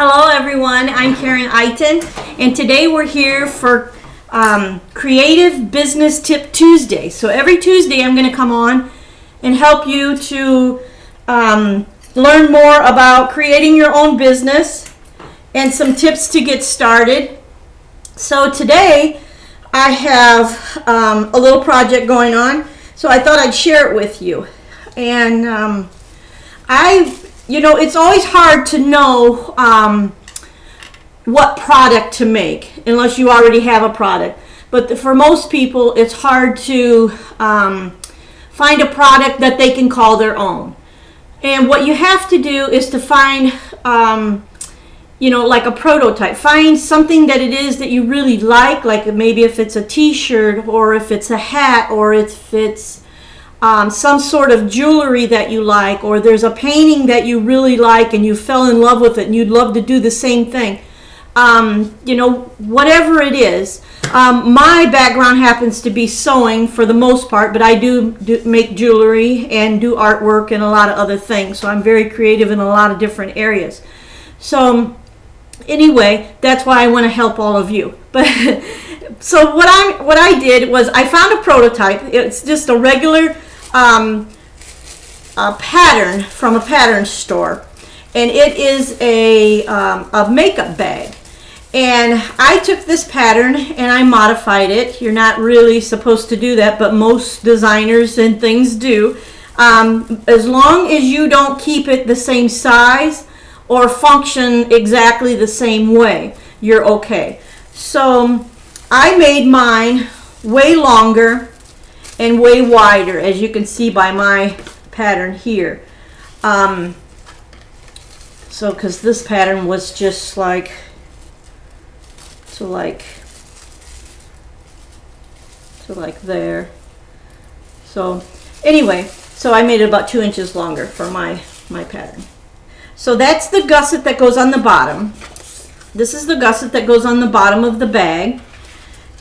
Hello everyone, I'm Karen Itin, and today we're here for Creative Business Tip Tuesday. So every Tuesday I'm going to come on and help you to learn more about creating your own business and some tips to get started. So today I have a little project going on, so I thought I'd share it with you. And it's always hard to know what product to make unless you already have a product. But for most people, it's hard to find a product that they can call their own. And what you have to do is to find, like a prototype. Find something that it is that you really like maybe if it's a t-shirt or if it's a hat or if it's some sort of jewelry that you like, or there's a painting that you really like and you fell in love with it and you'd love to do the same thing. Whatever it is. My background happens to be sewing for the most part, but I do make jewelry and do artwork and a lot of other things. So I'm very creative in a lot of different areas. So anyway, that's why I want to help all of you. But so what I did was I found a prototype. It's just a regular a pattern from a pattern store, and it is a makeup bag. And I took this pattern and I modified it. You're not really supposed to do that, but most designers and things do. As long as you don't keep it the same size or function exactly the same way, you're okay. So I made mine way longer and way wider, as you can see by my pattern here. Because this pattern was just like there. So anyway, so I made it about 2 inches longer for my pattern. So that's the gusset that goes on the bottom. This is the gusset that goes on the bottom of the bag.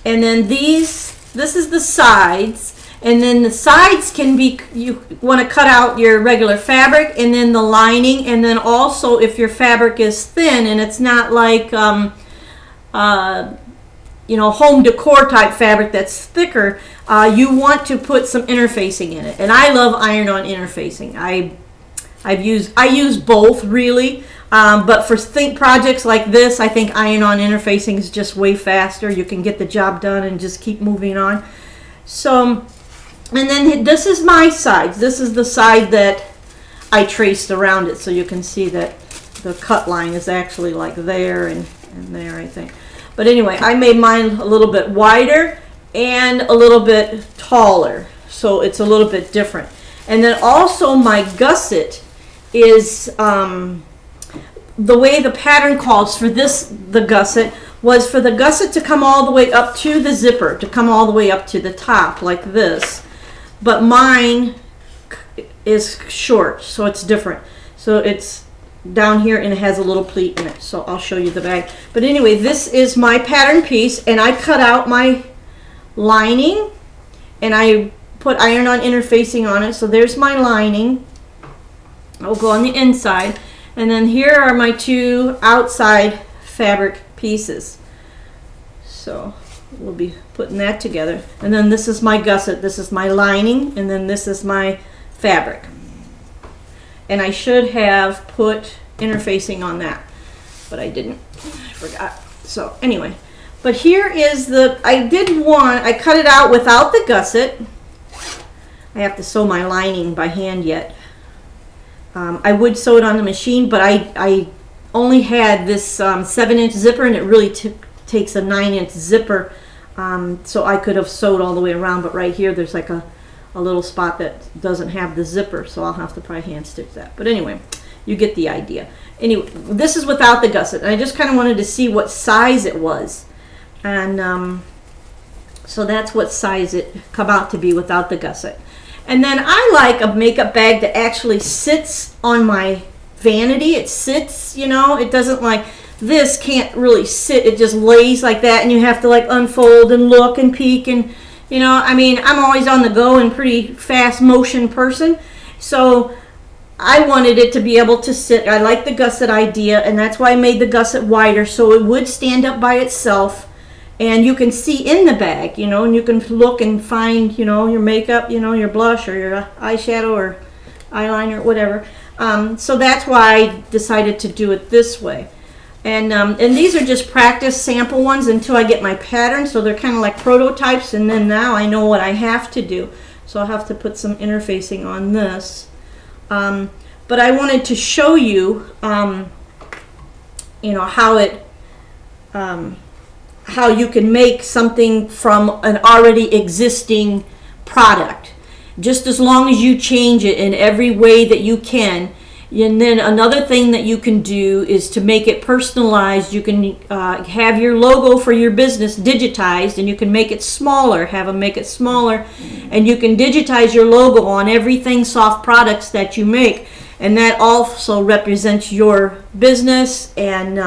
And then this is the sides. And then the sides can be, you want to cut out your regular fabric and then the lining. And then also if your fabric is thin and it's not like, home decor type fabric that's thicker, you want to put some interfacing in it. And I love iron-on interfacing. I use both really, but for projects like this, I think iron-on interfacing is just way faster. You can get the job done and just keep moving on. So, and then this is my sides. This is the side that I traced around it, so you can see that the cut line is actually like there and there, I think. But anyway, I made mine a little bit wider and a little bit taller, so it's a little bit different. And then also my gusset is the way the pattern calls for the gusset was for the gusset to come all the way up to the zipper, to come all the way up to the top like this. But mine is short, so it's different. So it's down here and it has a little pleat in it. So I'll show you the bag. But anyway, this is my pattern piece, and I cut out my lining and I put iron-on interfacing on it. So there's my lining. I'll go on the inside, and then here are my two outside fabric pieces. So we'll be putting that together. And then this is my gusset, this is my lining, and then this is my fabric. And I should have put interfacing on that, but I didn't. I forgot. So anyway, but here is I cut it out without the gusset. I have to sew my lining by hand yet. I would sew it on the machine, but I only had this 7-inch zipper, and it really takes a 9-inch zipper, so I could have sewed all the way around, but right here there's like a little spot that doesn't have the zipper, so I'll have to probably hand stitch that. But anyway, you get the idea. Anyway, this is without the gusset, and I just kind of wanted to see what size it was, and so that's what size it come out to be without the gusset. And then I like a makeup bag that actually sits on my vanity. It sits, it doesn't like this can't really sit. It just lays like that, and you have to like unfold and look and peek, and I'm always on the go and pretty fast motion person. So I wanted it to be able to sit. I like the gusset idea, and that's why I made the gusset wider so it would stand up by itself, and you can see in the bag, and you can look and find, your makeup, your blush or your eyeshadow or eyeliner, whatever. So that's why I decided to do it this way. And these are just practice sample ones until I get my pattern, so they're kind of like prototypes, and then now I know what I have to do. So I'll have to put some interfacing on this. But I wanted to show you, how you can make something from an already existing product, just as long as you change it in every way that you can. And then another thing that you can do is to make it personalized. You can have your logo for your business digitized, and you can make it smaller, have them make it smaller, and you can digitize your logo on everything soft products that you make, and that also represents your business, and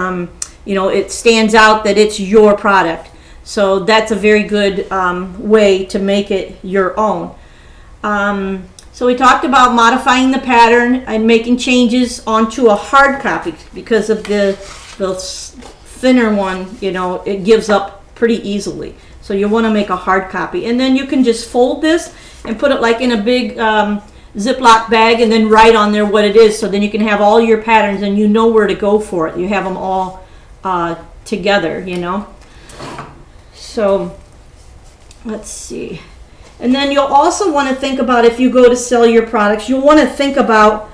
it stands out that it's your product. So that's a very good way to make it your own. So we talked about modifying the pattern and making changes onto a hard copy because of the thinner one, it gives up pretty easily. So you want to make a hard copy. And then you can just fold this and put it like in a big Ziploc bag and then write on there what it is. So then you can have all your patterns and you know where to go for it. You have them all together, So let's see. And then you'll also want to think about, if you go to sell your products, you'll want to think about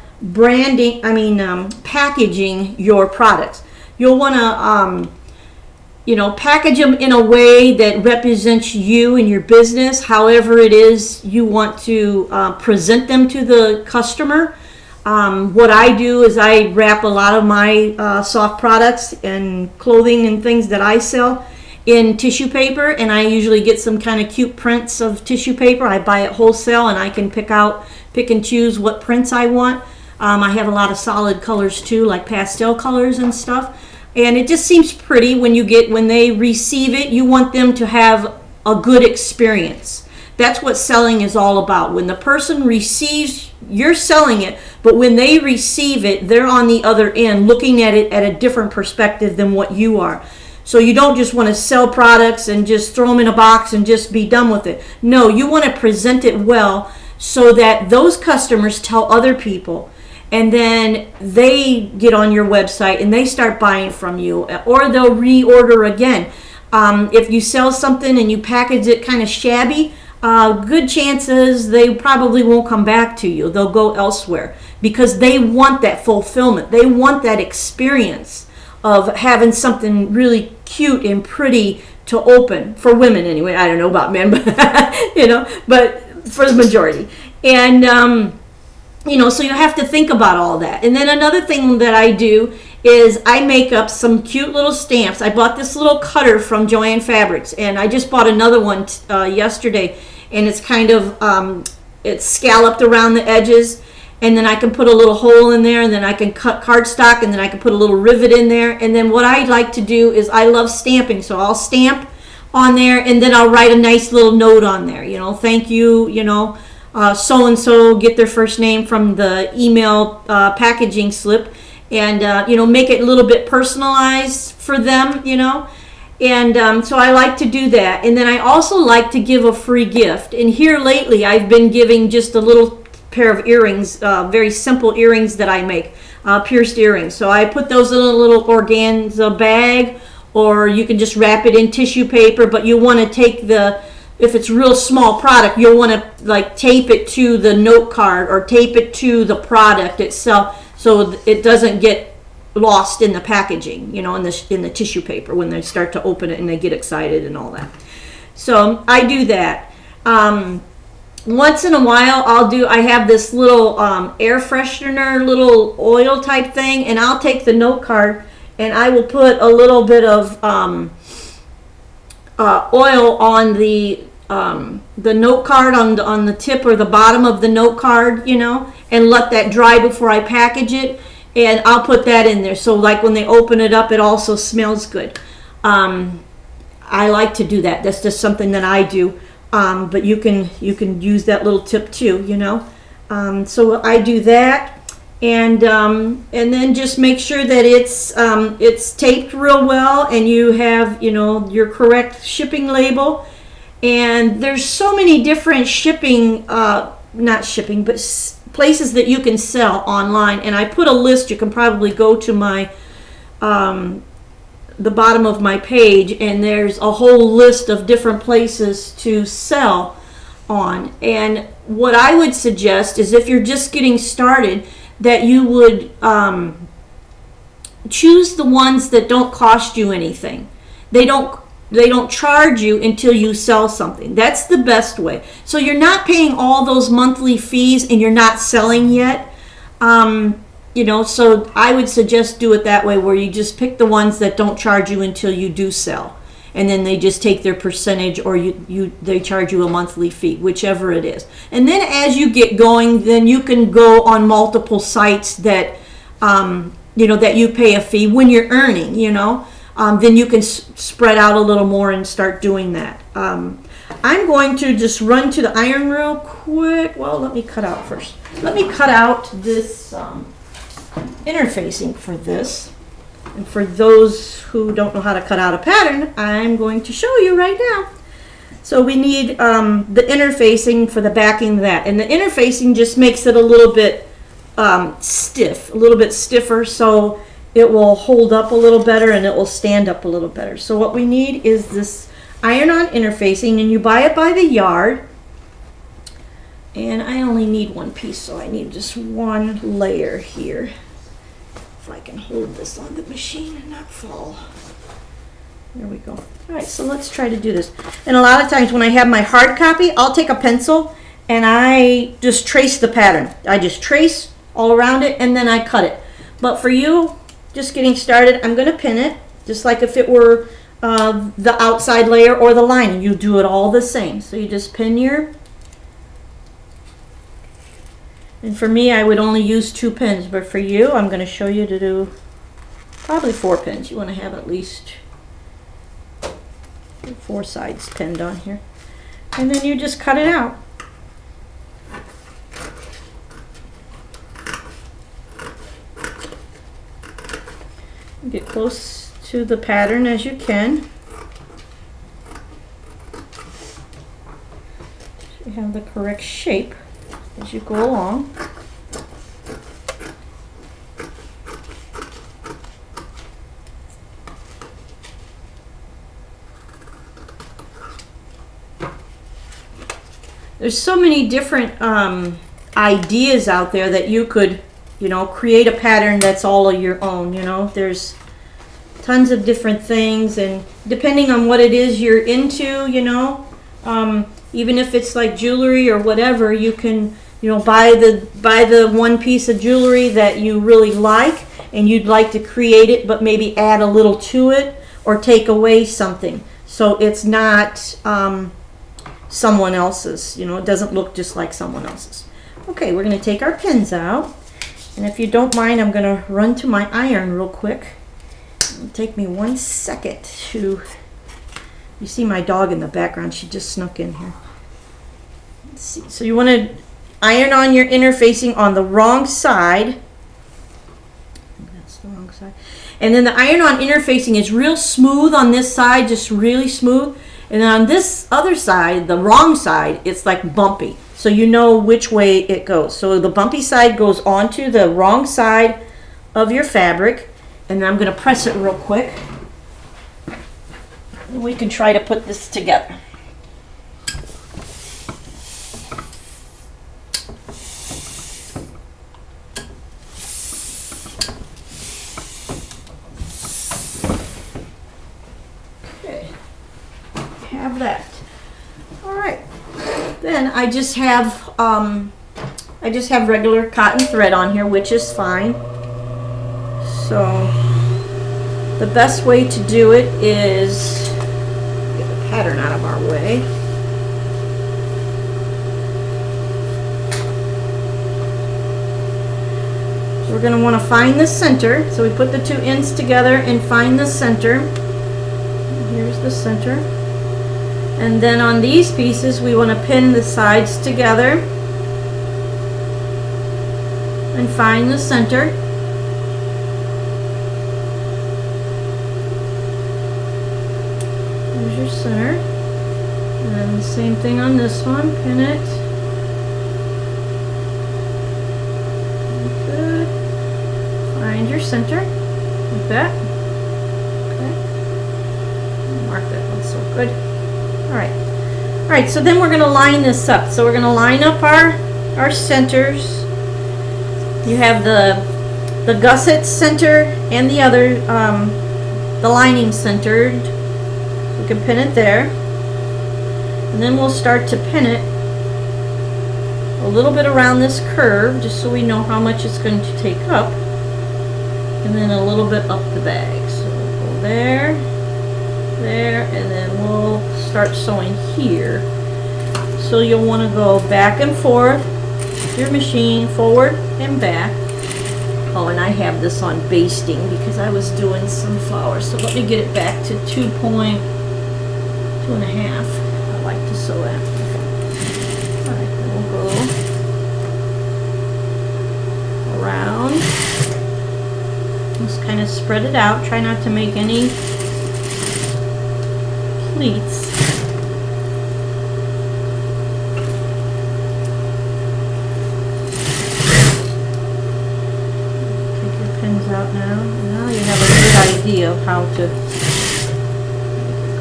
packaging your products. You'll want to, package them in a way that represents you and your business, however it is you want to present them to the customer. What I do is I wrap a lot of my soft products and clothing and things that I sell in tissue paper, and I usually get some kind of cute prints of tissue paper. I buy it wholesale, and I can pick and choose what prints I want. I have a lot of solid colors too, like pastel colors and stuff, and it just seems pretty when they receive it. You want them to have a good experience. That's what selling is all about. When the person receives, you're selling it, but when they receive it, they're on the other end looking at it at a different perspective than what you are. So you don't just want to sell products and just throw them in a box and just be done with it. No, you want to present it well so that those customers tell other people, and then they get on your website and they start buying from you, or they'll reorder again. If you sell something and you package it kind of shabby, good chances they probably won't come back to you. They'll go elsewhere because they want that fulfillment. They want that experience of having something really cute and pretty to open, for women anyway. I don't know about men, but but for the majority. And so you have to think about all that. And then another thing that I do is I make up some cute little stamps. I bought this little cutter from Joann Fabrics, and I just bought another one yesterday, and it's kind of it's scalloped around the edges. And then I can put a little hole in there, and then I can cut cardstock, and then I can put a little rivet in there. And then what I like to do is I love stamping, so I'll stamp on there, and then I'll write a nice little note on there. Thank you, so-and-so, get their first name from the email packaging slip, and, make it a little bit personalized for them, And so I like to do that. And then I also like to give a free gift. And here lately I've been giving just a little pair of earrings, very simple earrings that I make, pierced earrings. So I put those in a little organza bag, or you can just wrap it in tissue paper, but you want to take if it's real small product, you'll want to like tape it to the note card or tape it to the product itself so it doesn't get lost in the packaging, in the tissue paper when they start to open it and they get excited and all that. So I do that. Once in a while I have this little air freshener, little oil type thing, and I'll take the note card and I will put a little bit of oil on the note card on the tip or the bottom of the note card, and let that dry before I package it, and I'll put that in there. So like when they open it up, it also smells good. I like to do that. That's just something that I do. But you can use that little tip too, So I do that. and then just make sure that it's taped real well, and you have, you know, your correct shipping label. And there's so many different shipping, not shipping, but places that you can sell online. And I put a list. You can probably go to my the bottom of my page, and there's a whole list of different places to sell on. And what I would suggest is, if you're just getting started, that you would choose the ones that don't cost you anything. They don't charge you until you sell something. That's the best way. So you're not paying all those monthly fees and you're not selling yet. You know, so I would suggest do it that way, where you just pick the ones that don't charge you until you do sell. And then they just take their percentage, or they charge you a monthly fee, whichever it is. And then as you get going, then you can go on multiple sites that, you know, that you pay a fee when you're earning, you know. Then you can spread out a little more and start doing that. I'm going to just run to the iron real quick. Well, let me cut out first. Let me cut out this interfacing for this. And for those who don't know how to cut out a pattern, I'm going to show you right now. So we need the interfacing for the backing of that. And the interfacing just makes it a little bit stiff, a little bit stiffer, so it will hold up a little better and it will stand up a little better. So what we need is this iron-on interfacing, and you buy it by the yard. And I only need one piece, so I need just one layer here. If I can hold this on the machine and not fall. There we go. All right, so let's try to do this. And a lot of times when I have my hard copy, I'll take a pencil and I just trace the pattern. I just trace all around it and then I cut it. But for you, just getting started, I'm going to pin it just like if it were the outside layer or the lining. You do it all the same. So you just pin your, and for me, I would only use 2 pins, but for you, I'm going to show you to do probably 4 pins. You want to have at least 4 sides pinned on here. And then you just cut it out. Get close to the pattern as you can. So you have the correct shape as you go along. There's so many different ideas out there that you could, you know, create a pattern that's all of your own. You know, there's tons of different things, and depending on what it is you're into, you know, even if it's like jewelry or whatever, you can, you know, buy the one piece of jewelry that you really like and you'd like to create it, but maybe add a little to it or take away something, so it's not someone else's. You know, it doesn't look just like someone else's. Okay, we're going to take our pins out, and if you don't mind, I'm going to run to my iron real quick. It'll take me 1 second to, you see my dog in the background, she just snuck in here. Let's see. So you want to iron on your interfacing on the wrong side. That's the wrong side. And then the iron-on interfacing is real smooth on this side, just really smooth. And then on this other side, the wrong side, it's like bumpy. So you know which way it goes. So the bumpy side goes onto the wrong side of your fabric. And then I'm going to press it real quick. And we can try to put this together. Have that. All right. Then I just have regular cotton thread on here, which is fine. So the best way to do it is get the pattern out of our way. So we're going to want to find the center. So we put the 2 ends together and find the center. Here's the center. And then on these pieces, we want to pin the sides together. and find the center. There's your center. And then the same thing on this one. Pin it. Good. Find your center. Like that. Okay. Mark that one so good. Alright. Alright, so then we're going to line this up. So we're going to line up our centers. You have the gusset center and the other, the lining centered. We can pin it there. And then we'll start to pin it a little bit around this curve, just so we know how much it's going to take up. And then a little bit up the bag. So we'll go there, there, and then we'll start sewing here. So you'll want to go back and forth with your machine, forward and back. Oh, and I have this on basting because I was doing some flowers. So let me get it back to 2.5. I like to sew at. Alright, then we'll go around. Just kind of spread it out. Try not to make any pleats. Out now. Now you have a good idea of how to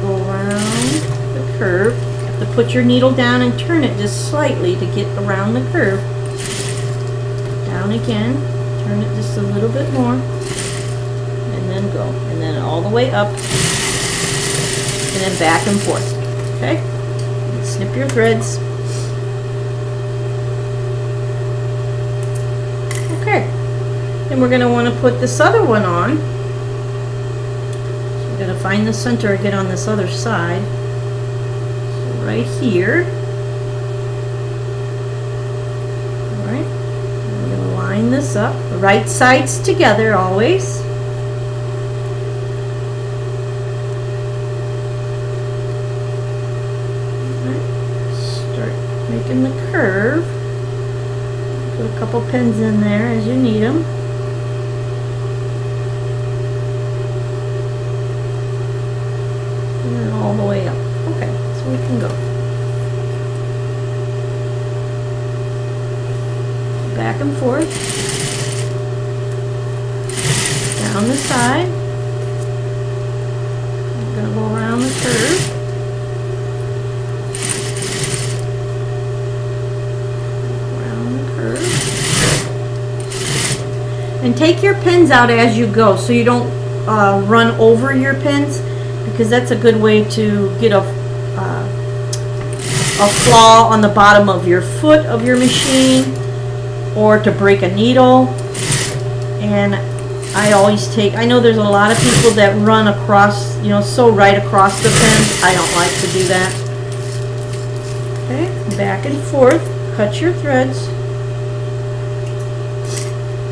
go around the curve. You have to put your needle down and turn it just slightly to get around the curve. Down again. Turn it just a little bit more. And then go. And then all the way up. And then back and forth. Okay? And snip your threads. Okay. And we're going to want to put this other one on. So we're going to find the center again on this other side. So right here. Alright. We're going to line this up. The right sides together always. Alright. Start making the curve. Put a couple pins in there as you need them. All the way up. Okay, so we can go back and forth, down the side. I'm going to go around the curve. Around the curve. And take your pins out as you go so you don't run over your pins, because that's a good way to get a flaw on the bottom of your foot of your machine, or to break a needle. And I always take, I know there's a lot of people that run across, you know, sew right across the pins. I don't like to do that. Okay, back and forth, cut your threads.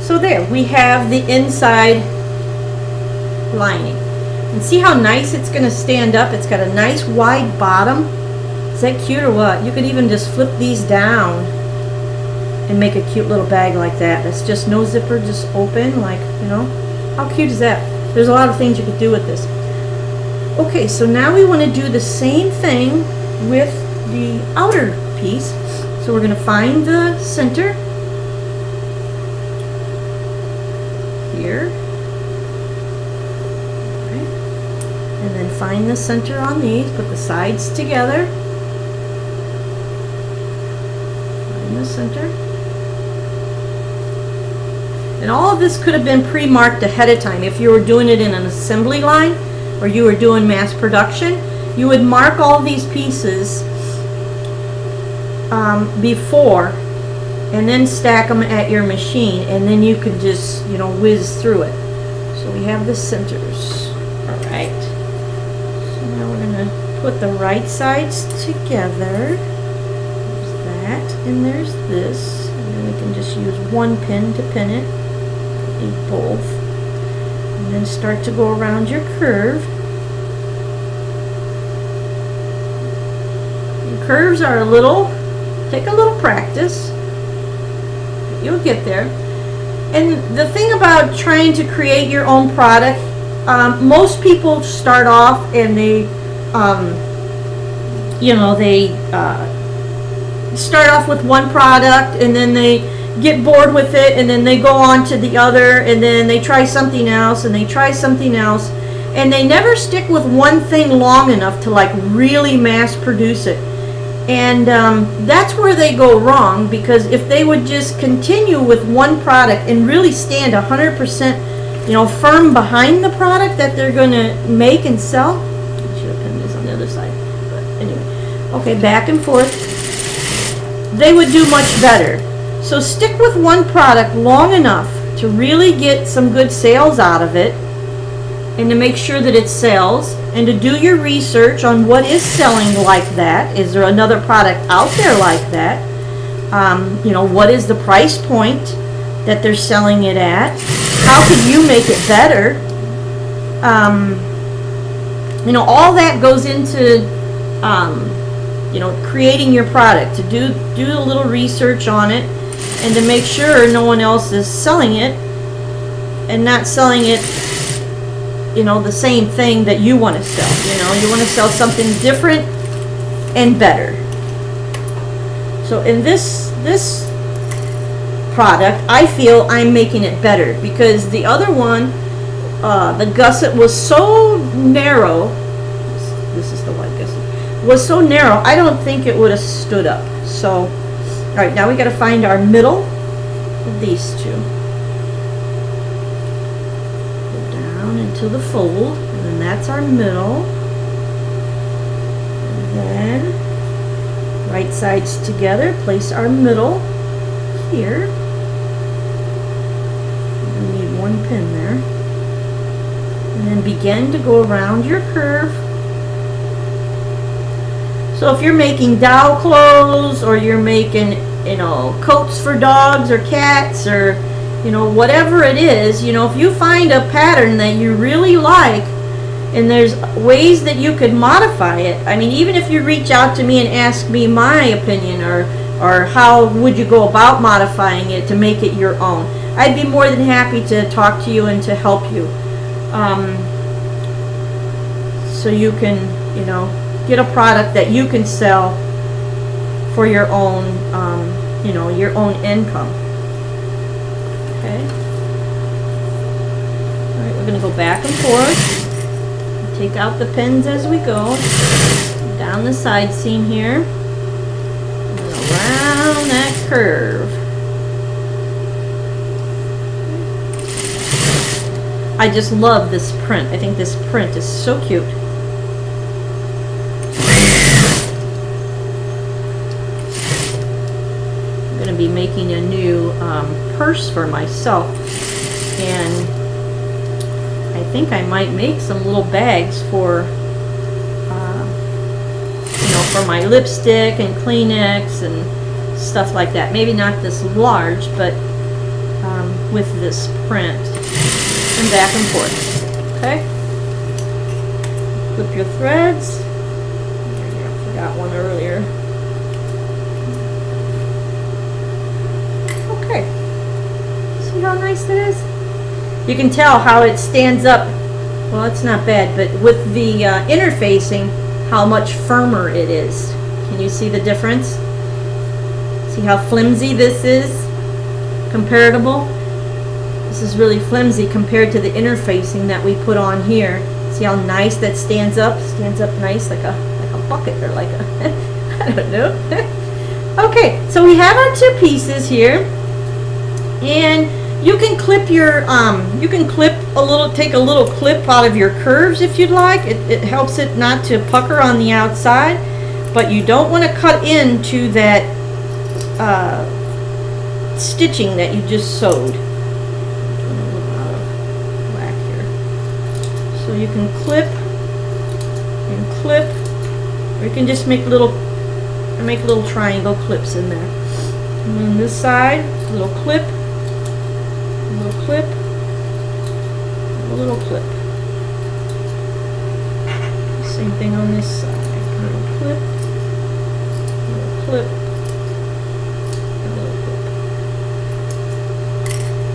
So there, we have the inside lining. And see how nice it's going to stand up? It's got a nice wide bottom. Is that cute or what? You could even just flip these down and make a cute little bag like that. It's just no zipper, just open, like, you know. How cute is that? There's a lot of things you could do with this. Okay, so now we want to do the same thing with the outer piece. So we're going to find the center here. And then find the center on these, put the sides together, find the center. And all of this could have been pre-marked ahead of time. If you were doing it in an assembly line or you were doing mass production, you would mark all these pieces before and then stack them at your machine, and then you could just, you know, whiz through it. So we have the centers. All right. Now we're going to put the right sides together. There's that, and there's this. And then we can just use one pin to pin it. Need both. And then start to go around your curve. And curves are take a little practice. You'll get there. And the thing about trying to create your own product, most people start off and they start off with one product, and then they get bored with it, and then they go on to the other, and then they try something else, and they try something else, and they never stick with one thing long enough to like really mass produce it. And that's where they go wrong, because if they would just continue with one product and really stand 100% firm behind the product that they're going to make and sell. I should have pinned this on the other side, but anyway. Okay, back and forth. They would do much better. So stick with one product long enough to really get some good sales out of it, and to make sure that it sells, and to do your research on what is selling like that. Is there another product out there like that? What is the price point that they're selling it at? How could you make it better? All that goes into creating your product. To do a little research on it, and to make sure no one else is selling it, and not selling it the same thing that you want to sell. You want to sell something different and better. So in this product, I feel I'm making it better, because the other one, the gusset was so narrow. This is the white gusset. Was so narrow, I don't think it would have stood up. So, all right, now we got to find our middle of these two. Into the fold, and then that's our middle, and then right sides together, place our middle here. We need one pin there, and then begin to go around your curve. So if you're making doll clothes, or you're making coats for dogs or cats, or whatever it is, if you find a pattern that you really like, and there's ways that you could modify it. I mean, even if you reach out to me and ask me my opinion, or how would you go about modifying it to make it your own, I'd be more than happy to talk to you and to help you. So you can, get a product that you can sell for your own, your own income. Okay. Alright, we're going to go back and forth. Take out the pins as we go. Down the side seam here. And around that curve. I just love this print. I think this print is so cute. Be making a new purse for myself, and I think I might make some little bags for for my lipstick and Kleenex and stuff like that. Maybe not this large, but with this print, and back and forth. Okay, flip your threads. I forgot one earlier. See how nice that is? You can tell how it stands up. Well, it's not bad, but with the interfacing, how much firmer it is. Can you see the difference? See how flimsy this is? Comparable? This is really flimsy compared to the interfacing that we put on here. See how nice that stands up? Stands up nice like a bucket, or like a I don't know. Okay, so we have our two pieces here. And you can clip your, take a little clip out of your curves if you'd like. It helps it not to pucker on the outside, but you don't want to cut into that stitching that you just sewed. A little out of whack here. So you can clip and clip, or you can just make little triangle clips in there. And on this side, a little clip. Clip, a little clip. Same thing on this side. A little clip, a little clip, a little clip.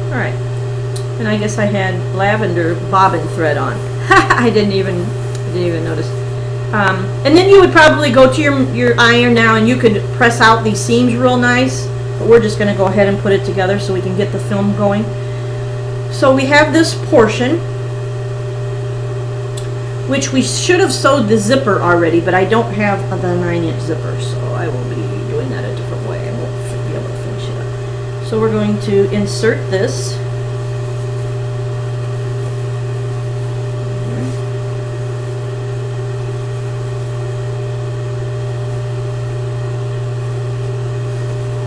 All right. And I guess I had lavender bobbin thread on. I didn't even notice. And then you would probably go to your iron now, and you could press out these seams real nice. But we're just going to go ahead and put it together so we can get the film going. So we have this portion, which we should have sewed the zipper already, but I don't have the 9-inch zipper, so I will be doing that a different way. I won't be able to finish it up. So we're going to insert this.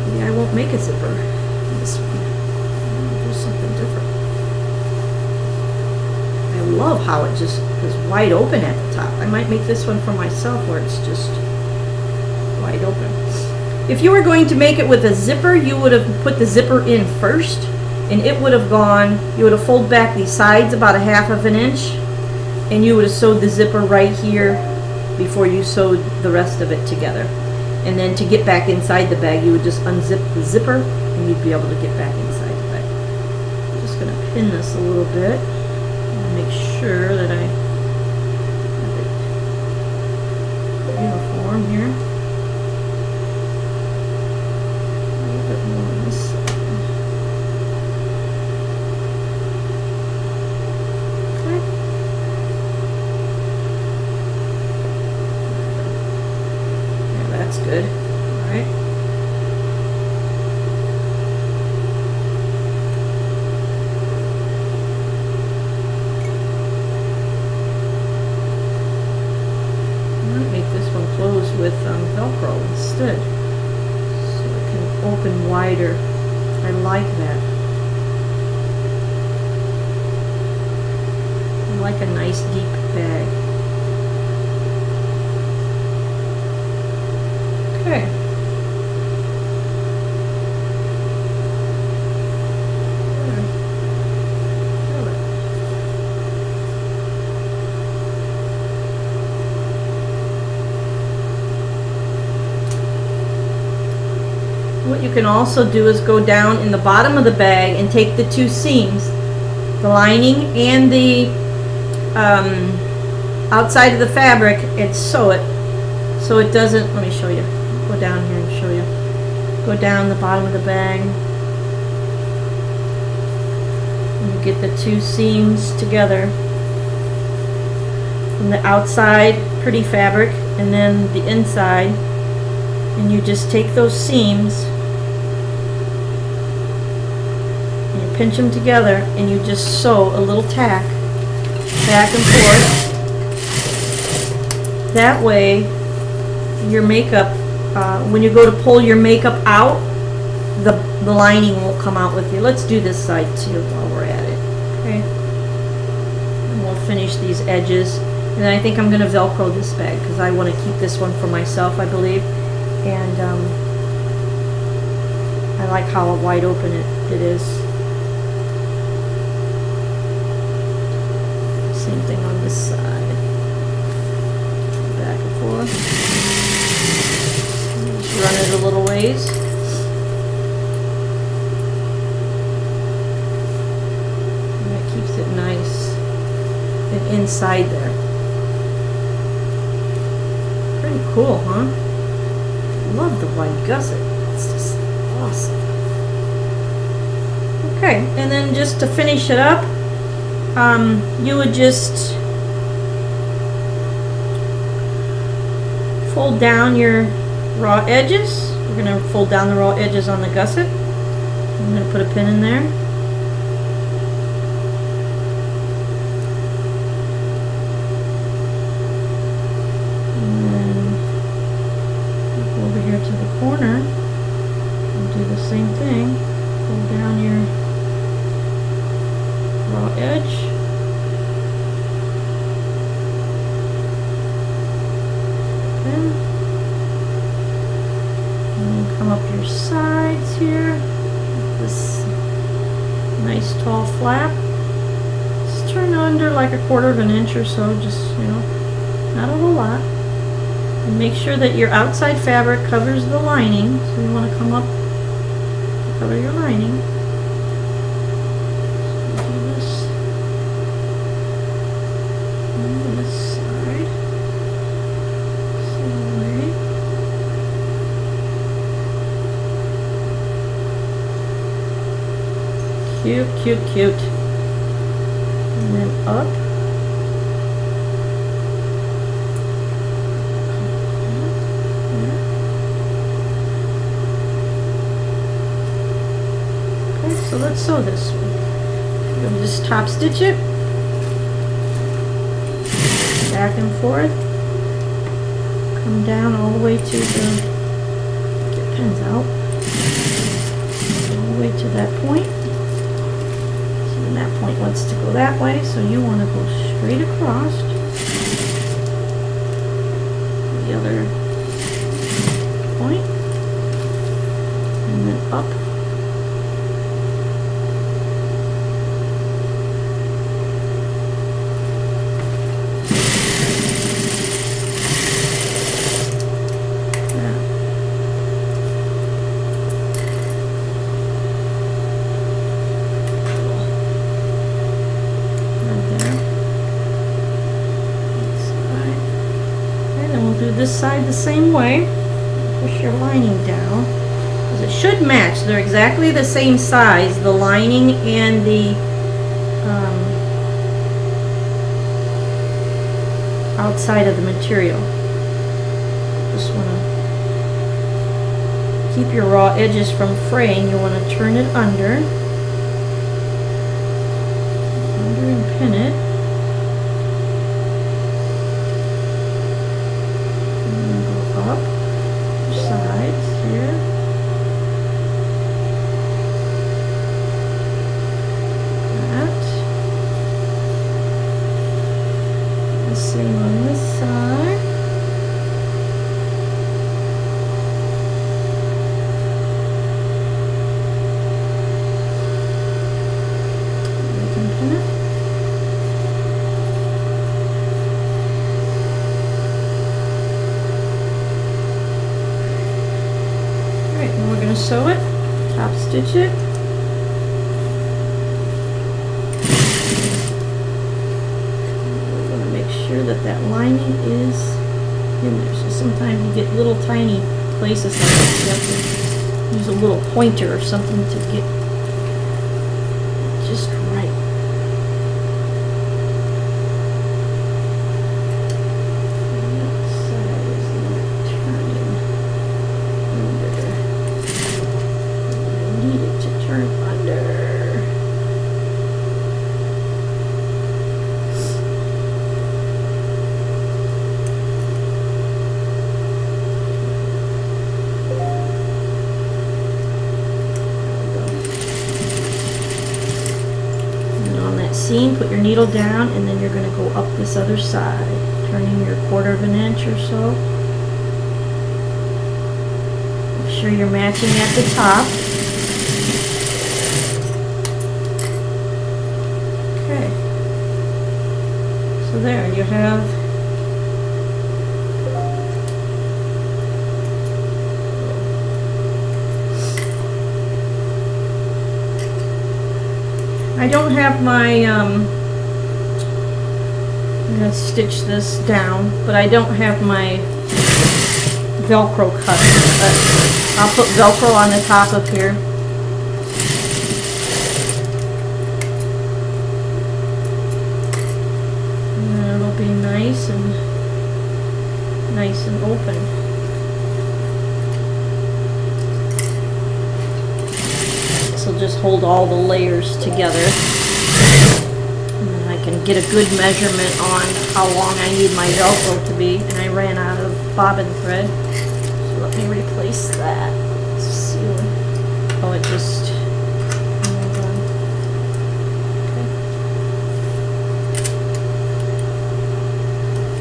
Maybe I won't make a zipper in this one. I'll do something different. I love how it just is wide open at the top. I might make this one for myself where it's just wide open. If you were going to make it with a zipper, you would have put the zipper in first, and it would have gone, you would have folded back these sides about 1/2 inch, and you would have sewed the zipper right here before you sewed the rest of it together. And then to get back inside the bag, you would just unzip the zipper, and you'd be able to get back inside the bag. I'm just going to pin this a little bit. Make sure that I have it uniform here. A little bit more on this side. Okay. Yeah, that's good. All right. With Velcro instead, so it can open wider. I like that. I like a nice deep bag. Okay. What you can also do is go down in the bottom of the bag and take the 2 seams, the lining and the outside of the fabric, and sew it so it doesn't, let me show you, go down here and show you, go down the bottom of the bag, and you get the 2 seams together from the outside pretty fabric and then the inside, and you just take those seams and you pinch them together and you just sew a little tack back and forth. That way your makeup, when you go to pull your makeup out, the lining won't come out with you. Let's do this side too while we're at it. Okay, and we'll finish these edges, and then I think I'm going to Velcro this bag because I want to keep this one for myself, I believe. And I like how wide open it is. Same thing on this side. Back and forth. Just run it a little ways. And that keeps it nice and inside there. Pretty cool, huh? Love the white gusset. It's just awesome. Okay, and then just to finish it up, you would just fold down your raw edges. We're going to fold down the raw edges on the gusset. I'm going to put a pin in there. Corner and do the same thing. Pull down your raw edge. Okay. And then come up your sides here. This nice tall flap. Just turn under like 1/4 inch or so, just, you know, not a whole lot. And make sure that your outside fabric covers the lining. So you want to come up and cover your lining. Cute, cute, cute. And then up. Okay, so let's sew this one. We'll just top stitch it. Back and forth. Come down all the way to the, get pins out. All the way to that point. So then that point wants to go that way, so you want to go straight across the other point, and then up. This side the same way. Push your lining down, because it should match. They're exactly the same size, the lining and the outside of the material. Just want to keep your raw edges from fraying. You want to turn it under and pin it. Sew it, top stitch it. We're going to make sure that that lining is in there. So sometimes you get little tiny places like this. You have to use a little pointer or something to get just right. Seam, put your needle down, and then you're going to go up this other side, turning your 1/4 of an inch or so. Make sure you're matching at the top. Okay. So there you have I don't have my, I'm going to stitch this down, but I don't have my Velcro cut. But I'll put Velcro on the top of here. And then it'll be nice and open. Will just hold all the layers together, and then I can get a good measurement on how long I need my Velcro to be. And I ran out of bobbin thread, so let me replace that. Let's see. Oh, it just hold on. Okay.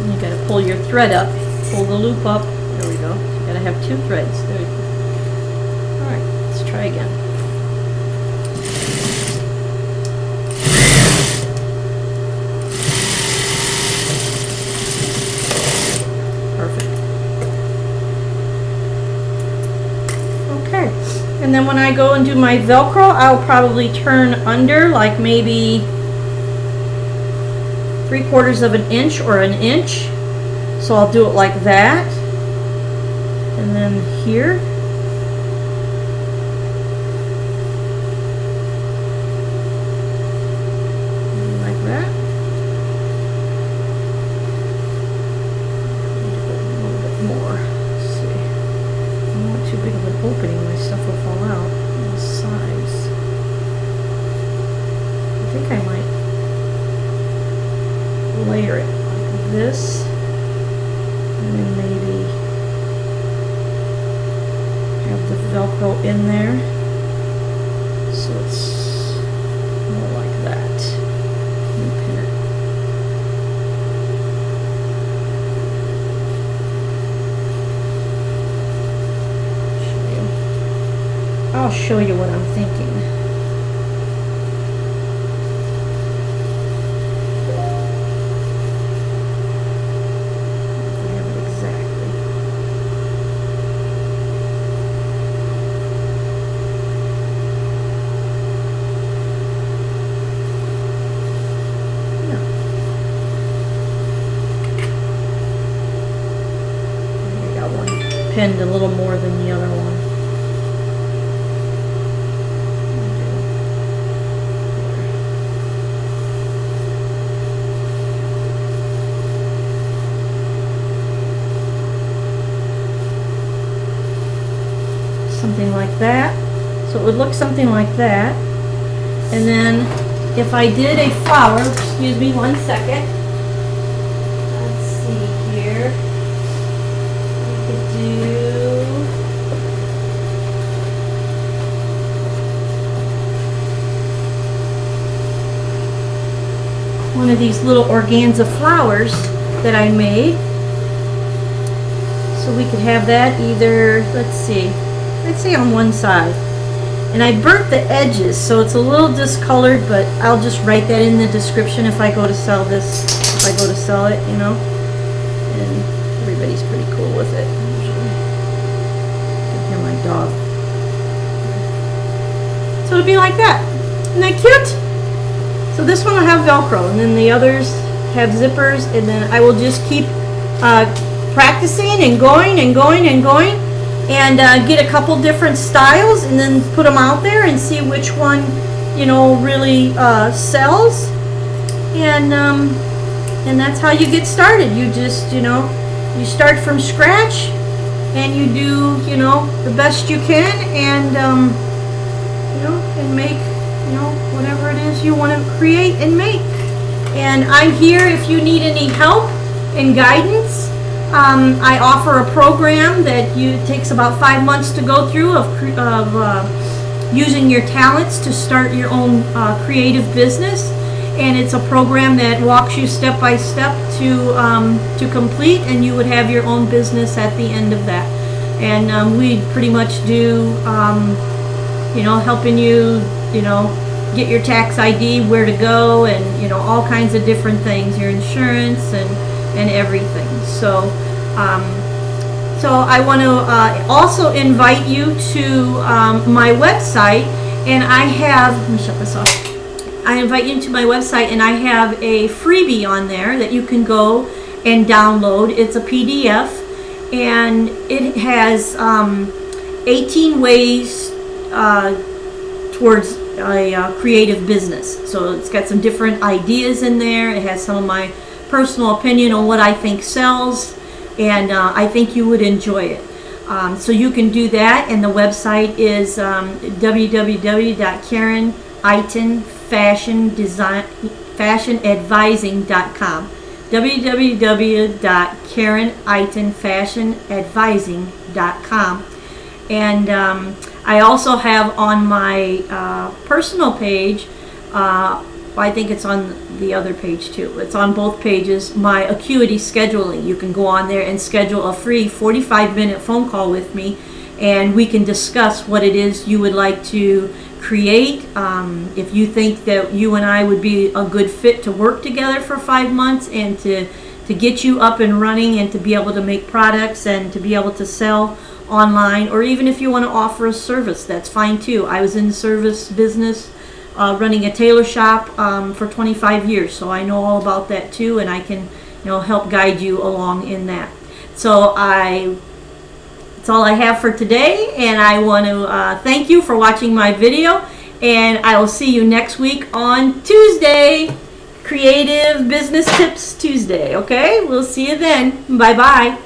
And you got to pull your thread up, pull the loop up. There we go. You got to have 2 threads. There you go. All right, let's try again. And then when I go and do my Velcro, I'll probably turn under like maybe 3/4 of an inch or an inch. So I'll do it like that. And then here. layer it like this, and then maybe have the Velcro in there, so it's more like that. Let me pin it. I'll show you what I'm thinking. I have it exactly. Yeah. I got one pinned a little more than the other one. Something like that. So it would look something like that. And then if I did a flower, excuse me one second. Let's see here. We could do one of these little organza flowers that I made. So we could have that either, let's see on one side. And I burnt the edges, so it's a little discolored, but I'll just write that in the description if I go to sell this, if I go to sell it, you know. And everybody's pretty cool with it, usually. You can hear my dog. So it'll be like that. Isn't that cute? So this one will have Velcro, and then the others have zippers, and then I will just keep practicing and going and going and going. And get a couple different styles and then put them out there and see which one, you know, really sells. And that's how you get started. You just, you know, you start from scratch and you do, you know, the best you can, and you know, and make, you know, whatever it is you want to create and make. And I'm here if you need any help and guidance. I offer a program that takes about 5 months to go through of using your talents to start your own creative business, and it's a program that walks you step by step to complete, and you would have your own business at the end of that. And we pretty much do, you know, helping you, you know, get your tax ID, where to go, and you know, all kinds of different things, your insurance and everything. So I want to also invite you to my website, and I have, let me shut this off. I invite you to my website, and I have a freebie on there that you can go and download. It's a PDF, and it has 18 ways towards a creative business. So it's got some different ideas in there. It has some of my personal opinion on what I think sells, and I think you would enjoy it. So you can do that, and the website is www.KarenItinFashionAdvising.com. www.KarenItinFashionAdvising.com. And I also have on my personal page, I think it's on the other page too. It's on both pages, my Acuity scheduling. You can go on there and schedule a free 45-minute phone call with me, and we can discuss what it is you would like to create. If you think that you and I would be a good fit to work together for 5 months and to get you up and running and to be able to make products and to be able to sell online, or even if you want to offer a service, that's fine too. I was in the service business, running a tailor shop for 25 years, so I know all about that too, and I can, you know, help guide you along in that. So that's all I have for today, and I want to thank you for watching my video, and I will see you next week on Tuesday, Creative Business Tips Tuesday. Okay, we'll see you then. Bye bye.